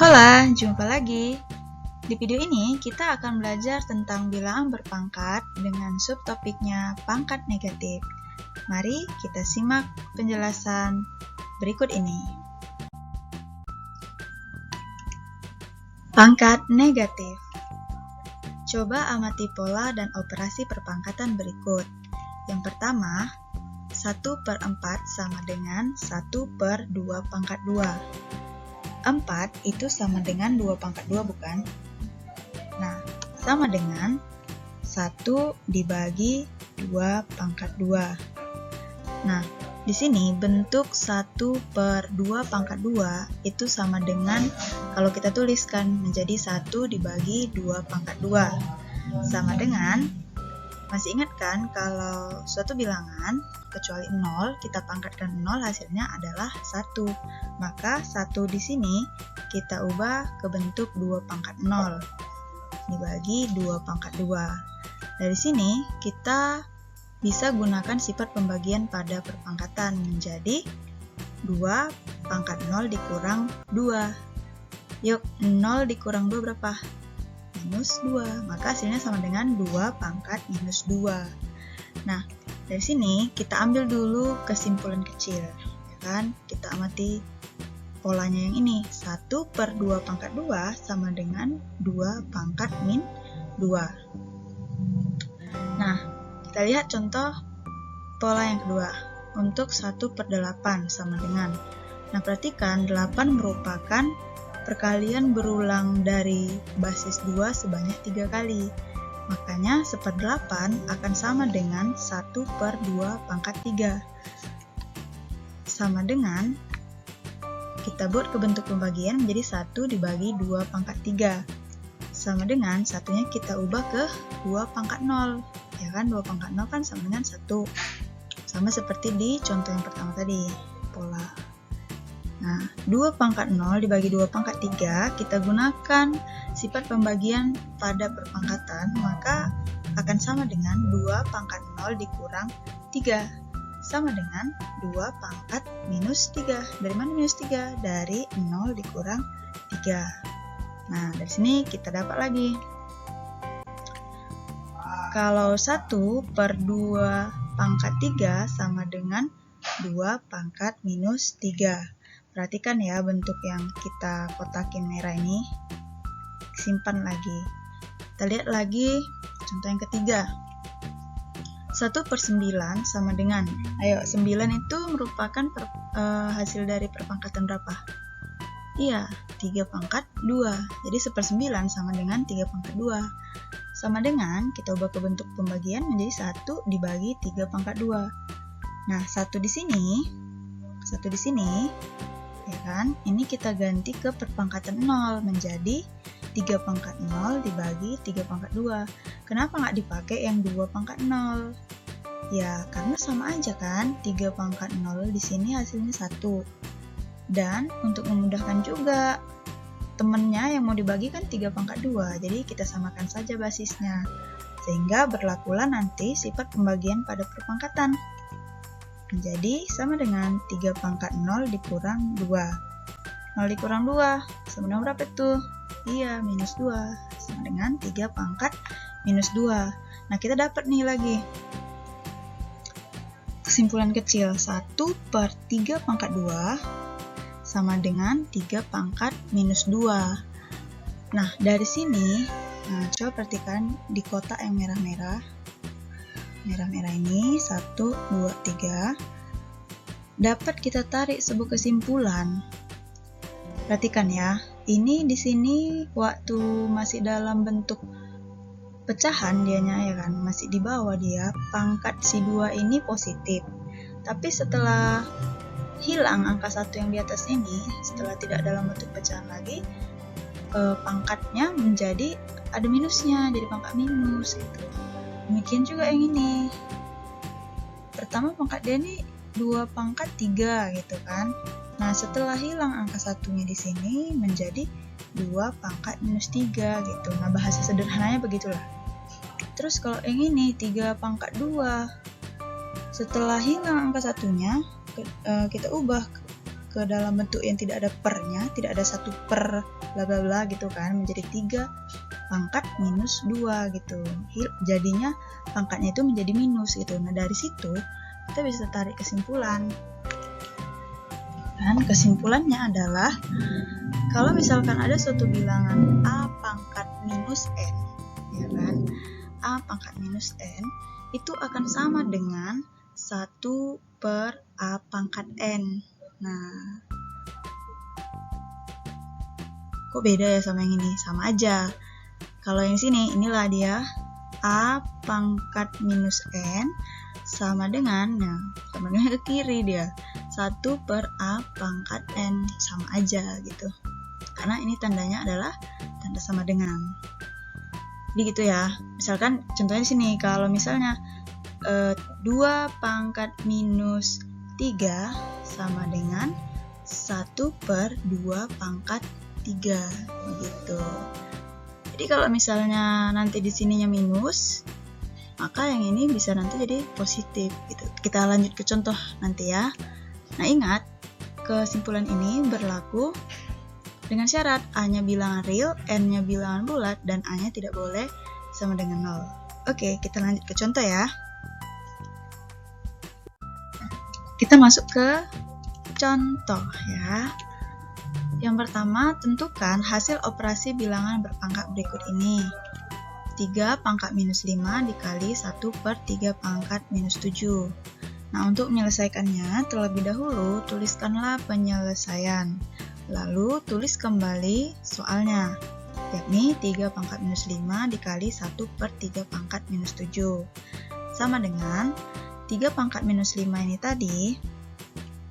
Hola, jumpa lagi. Di video ini kita akan belajar tentang bilangan berpangkat dengan subtopiknya pangkat negatif. Mari kita simak penjelasan berikut ini. Pangkat negatif. Coba amati pola dan operasi perpangkatan berikut. Yang pertama, 1/4 sama dengan 1/2 pangkat 2. 4 itu sama dengan 2 pangkat 2, bukan? Nah, sama dengan 1 dibagi 2 pangkat 2. Nah, di sini bentuk 1/2 pangkat 2 itu sama dengan, kalau kita tuliskan menjadi 1 dibagi 2 pangkat 2. Sama dengan, masih ingat kan kalau suatu bilangan kecuali 0, kita pangkatkan 0, hasilnya adalah 1. Maka 1 di sini kita ubah ke bentuk 2 pangkat 0 dibagi 2 pangkat 2. Dari sini kita bisa gunakan sifat pembagian pada perpangkatan menjadi 2 pangkat 0 dikurang 2. Yuk, 0 dikurang 2 berapa? Minus 2. Maka hasilnya sama dengan 2 pangkat minus 2. Nah, dari sini kita ambil dulu kesimpulan kecil, ya kan? Kita amati polanya yang ini. 1/2 pangkat 2 sama dengan 2 pangkat min 2. Nah, kita lihat contoh pola yang kedua. Untuk 1/8 sama dengan. Nah, perhatikan 8 merupakan perkalian berulang dari basis 2 sebanyak 3 kali. Makanya 1/8 akan sama dengan 1/2 pangkat 3. Sama dengan, kita buat ke bentuk pembagian menjadi 1 dibagi 2 pangkat 3. Sama dengan, satunya kita ubah ke 2 pangkat 0. Ya kan, 2 pangkat 0 kan sama dengan 1. Sama seperti di contoh yang pertama tadi, pola. Nah, 2 pangkat 0 dibagi 2 pangkat 3, kita gunakan sifat pembagian pada perpangkatan, maka akan sama dengan 2 pangkat 0 dikurang 3. Sama dengan 2 pangkat minus 3. Dari mana minus 3? Dari 0 dikurang 3. Nah, dari sini kita dapat lagi. Kalau 1/2 pangkat 3 sama dengan 2 pangkat minus 3. Perhatikan ya bentuk yang kita kotakin merah ini. Simpan lagi. Kita lihat lagi contoh yang ketiga. 1/9 sama dengan, 9 itu merupakan hasil dari perpangkatan berapa? Iya, 3 pangkat 2. Jadi 1/9 sama dengan 3 pangkat 2. Sama dengan, kita ubah ke bentuk pembagian menjadi 1 dibagi 3 pangkat 2. Nah, 1 di sini, ya kan? Ini kita ganti ke perpangkatan 0 menjadi 3 pangkat 0 dibagi 3 pangkat 2. Kenapa nggak dipakai yang 2 pangkat 0? Ya, karena sama aja kan, 3 pangkat 0 di sini hasilnya 1. Dan untuk memudahkan juga, temennya yang mau dibagi kan 3 pangkat 2, jadi kita samakan saja basisnya. Sehingga berlakulah nanti sifat pembagian pada perpangkatan. Jadi sama dengan 3 pangkat 0 dikurang 2. 0 dikurang 2 sama dengan berapa itu? Iya, minus 2. Sama dengan 3 pangkat minus 2. Nah, kita dapat nih lagi kesimpulan kecil. 1/3 pangkat 2 sama dengan 3 pangkat minus 2. Nah, dari sini, coba perhatikan di kotak yang merah-merah. Merah-merah ini 1, 2, 3. Dapat kita tarik sebuah kesimpulan. Perhatikan ya, ini di sini waktu masih dalam bentuk pecahan dianya, ya kan, masih di bawah dia, pangkat si 2 ini positif. Tapi setelah hilang angka 1 yang di atas ini, setelah tidak dalam bentuk pecahan lagi, pangkatnya menjadi ada minusnya, jadi pangkat minus gitu. Demikian juga yang ini. Pertama pangkat dia ini 2 pangkat 3 gitu kan. Nah, setelah hilang angka satunya di sini menjadi 2 pangkat minus 3 gitu. Nah, bahasa sederhananya begitulah. Terus kalau yang ini 3 pangkat 2. Setelah hilang angka satunya, kita ubah ke dalam bentuk yang tidak ada pernya, tidak ada 1 per bla bla bla gitu kan, menjadi 3 pangkat minus 2 gitu. Jadinya pangkatnya itu menjadi minus gitu. Nah, dari situ kita bisa tarik kesimpulan. Dan kesimpulannya adalah kalau misalkan ada suatu bilangan a pangkat minus n, ya kan, a pangkat minus n itu akan sama dengan 1 per a pangkat n. Nah, kok beda ya sama yang ini? Sama aja. Kalau yang sini, inilah dia a pangkat minus n sama dengan, nah, sama dengan ke kiri dia 1 per a pangkat n, sama aja gitu. Karena ini tandanya adalah tanda sama dengan. Jadi gitu ya. Misalkan contohnya di sini, kalau misalnya 2 pangkat minus 3 sama dengan 1 per 2 pangkat 3 gitu. Jadi kalau misalnya nanti di sininya minus, maka yang ini bisa nanti jadi positif gitu. Kita lanjut ke contoh nanti ya. Nah, ingat, kesimpulan ini berlaku dengan syarat A-nya bilangan real, N-nya bilangan bulat, dan A-nya tidak boleh sama dengan 0. Oke, kita lanjut ke contoh ya. Kita masuk ke contoh ya. Yang pertama, tentukan hasil operasi bilangan berpangkat berikut ini. 3 pangkat minus 5 dikali 1 per 3 pangkat minus 7. Nah, untuk menyelesaikannya, terlebih dahulu tuliskanlah penyelesaian. Lalu tulis kembali soalnya, yakni 3 pangkat minus 5 dikali 1 per 3 pangkat minus 7. Sama dengan 3 pangkat minus 5 ini tadi,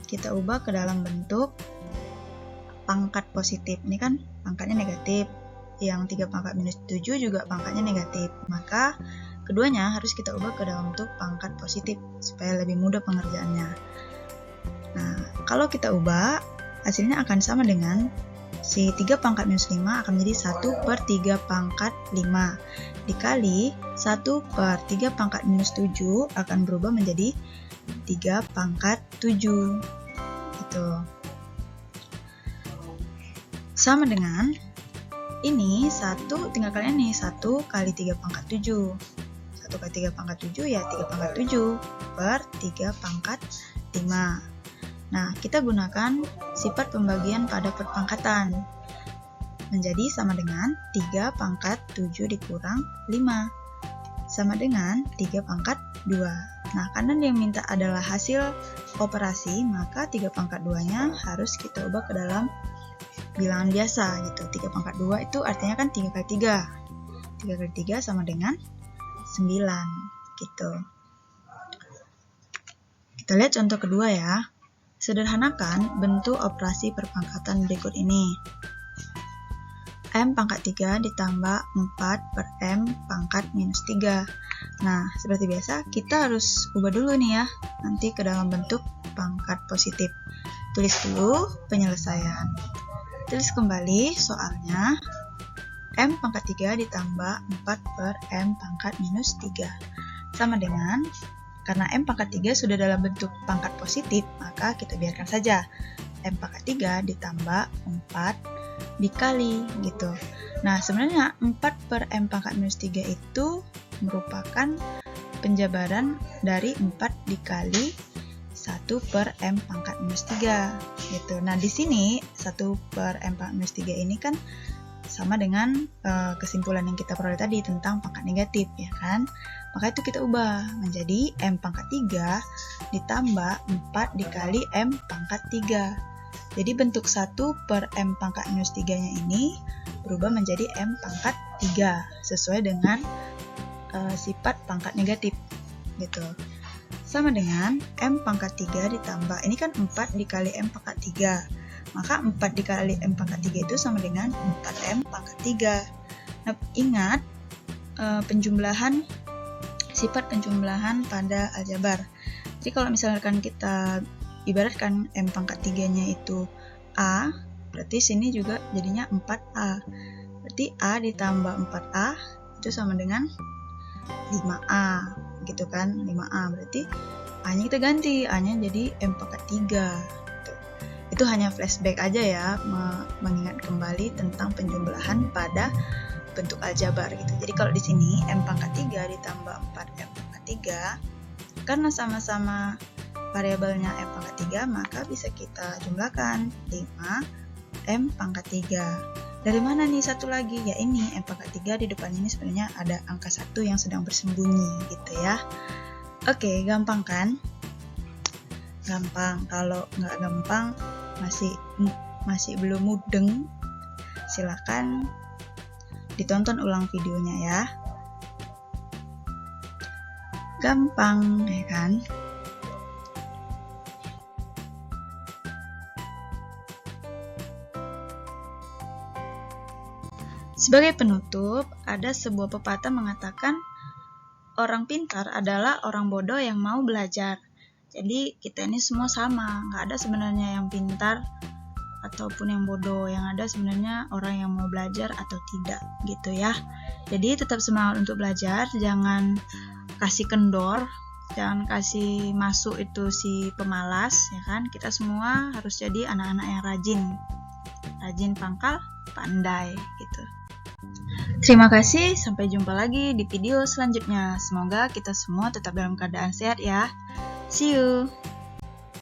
kita ubah ke dalam bentuk pangkat positif. Ini kan pangkatnya negatif. Yang 3 pangkat minus 7 juga pangkatnya negatif. Maka keduanya harus kita ubah ke dalam bentuk pangkat positif supaya lebih mudah pengerjaannya. Nah, kalau kita ubah, hasilnya akan sama dengan si 3 pangkat minus 5 akan menjadi 1 per 3 pangkat 5 dikali 1 per 3 pangkat minus 7 akan berubah menjadi 3 pangkat 7 gitu. Sama dengan ini 1, tinggal kalian nih 1 kali 3 pangkat 7. 1 kali 3 pangkat 7 ya 3 pangkat 7 per 3 pangkat 5. Nah, kita gunakan sifat pembagian pada perpangkatan. Menjadi sama dengan 3 pangkat 7 dikurang 5. Sama dengan 3 pangkat 2. Nah, karena yang minta adalah hasil operasi, maka 3 pangkat 2-nya harus kita ubah ke dalam bilangan biasa gitu. 3 pangkat 2 itu artinya kan 3 kali 3. 3 kali 3 sama dengan 9 gitu. Kita lihat contoh kedua ya. Sederhanakan bentuk operasi perpangkatan berikut ini. M pangkat 3 ditambah 4 per M pangkat minus 3. Nah, seperti biasa kita harus ubah dulu nih ya, nanti ke dalam bentuk pangkat positif. Tulis dulu penyelesaian. Tulis kembali soalnya, M pangkat 3 ditambah 4 per M pangkat minus 3. Sama dengan, karena M pangkat 3 sudah dalam bentuk pangkat positif, maka kita biarkan saja. M pangkat 3 ditambah 4 dikali gitu. Nah, sebenarnya 4 per M pangkat minus 3 itu merupakan penjabaran dari 4 dikali 1 per M pangkat minus 3 gitu. Nah, di sini 1 per M pangkat minus 3 ini kan sama dengan kesimpulan yang kita peroleh tadi tentang pangkat negatif, ya kan? Maka itu kita ubah menjadi M pangkat 3 ditambah 4 dikali M pangkat 3. Jadi bentuk 1 per M pangkat minus 3-nya ini berubah menjadi M pangkat 3 sesuai dengan sifat pangkat negatif gitu. Sama dengan M pangkat 3 ditambah, ini kan 4 dikali M pangkat 3. Maka 4 dikali M pangkat 3 itu sama dengan 4M pangkat 3. Nah, ingat penjumlahan, sifat penjumlahan pada aljabar. Jadi kalau misalkan kita ibaratkan M pangkat 3-nya itu A, berarti sini juga jadinya 4A. Berarti A ditambah 4A itu sama dengan 5A. Gitu kan, 5A berarti A-nya kita ganti, A-nya jadi M pangkat 3 gitu. Itu hanya flashback aja ya, mengingat kembali tentang penjumlahan pada bentuk aljabar gitu. Jadi kalau di sini M pangkat 3 ditambah 4M pangkat 3, karena sama-sama variabelnya M pangkat 3, maka bisa kita jumlahkan 5M pangkat 3. Dari mana nih satu lagi? Ya ini, M pangkat 3 di depan ini sebenarnya ada angka 1 yang sedang bersembunyi gitu ya. Oke, gampang kan? Gampang. Kalau nggak gampang, masih belum mudeng, silakan ditonton ulang videonya ya. Gampang, ya kan? Sebagai penutup, ada sebuah pepatah mengatakan orang pintar adalah orang bodoh yang mau belajar. Jadi kita ini semua sama, nggak ada sebenarnya yang pintar ataupun yang bodoh, yang ada sebenarnya orang yang mau belajar atau tidak gitu ya. Jadi tetap semangat untuk belajar, jangan kasih kendor, jangan kasih masuk itu si pemalas ya kan. Kita semua harus jadi anak-anak yang rajin pangkal pandai gitu. Terima kasih, sampai jumpa lagi di video selanjutnya. Semoga kita semua tetap dalam keadaan sehat ya. See you.